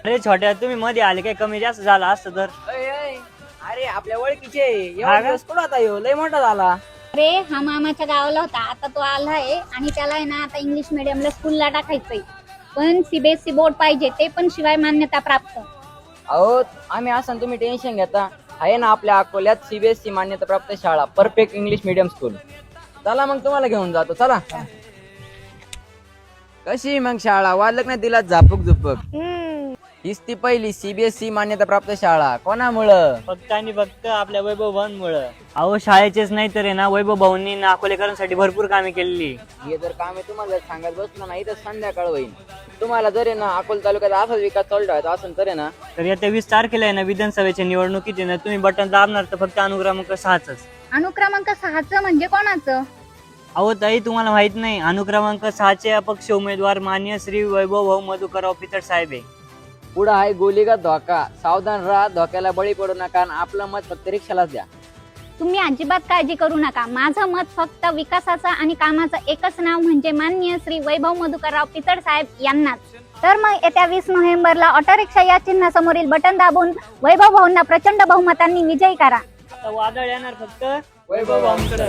अरे छोट्या तुम्ही मध्ये आले काय कमी जास्त झाला असतं तर. अरे आपल्या ओळखीचे एवढा दिवस कुठं आता ह्यो लय मोठा झाला. अरे हा मामाच्या गावाला होता, आता तो आलाय आणि त्याला आहे ना आता इंग्लिश मिडियमला स्कूलला टाकायचंय, पण सीबीएसई बोर्ड पाहिजे, ते पण शिवाय मान्यता प्राप्त. अहो आम्ही असं तुम्ही टेन्शन घेता, आहे ना आपल्या अकोल्यात सीबीएसई मान्यता प्राप्त शाळा परफेक्ट इंग्लिश मीडियम स्कूल. चला मग तुम्हाला घेऊन जातो, चला. कशी मग शाळा वाढलं नाही तिला झापक झुपक. हीच ती पहिली सीबीएसई मान्यता प्राप्त शाळा. कोणामुळं? फक्त आणि फक्त आपल्या वैभव भाऊंमुळं. अहो शाळेचेच नाही तर आहे ना वैभव भाऊंनी ना अकोलेकरांसाठी भरपूर कामे केलेली. हे जर काम आहे तुम्हाला सांगत बसलो नाही तर संध्याकाळ होईल. तुम्हाला जर आहे ना अकोला तालुक्यात असाच विकास चालू ठेवायचा असेल तर आहे ना, तर येत्या 20 तारखेला आहे ना विधानसभेच्या निवडणुकीत आहे ना तुम्ही बटन दाबणार तर फक्त अनुक्रमांक 6च. अनुक्रमांक 6चं म्हणजे कोणाचं? अहो ताई तुम्हाला माहित नाही, अनुक्रमांक 6चे अपक्ष उमेदवार मान्य श्री वैभव भाऊ मधुकरराव पिचड साहेब आहे. पुढं आहे गोलीगत धोका, सावधान राहा, धोक्याला बळी पडू नका आणि आपलं मत फक्त रिक्षालाच द्या. तुम्ही अजिबात काळजी करू नका, माझं मत फक्त विकासाचं आणि कामाचं एकच नाव म्हणजे माननीय श्री वैभव मधुकरराव पिचड साहेब यांनाच. तर मग येत्या 20 नोव्हेंबरला ऑटो रिक्षा या चिन्हासमोरील बटन दाबून वैभव भाऊंना प्रचंड बहुमतांनी विजयी करा. आता वादळ येणार फक्त वैभव भाऊंकडे.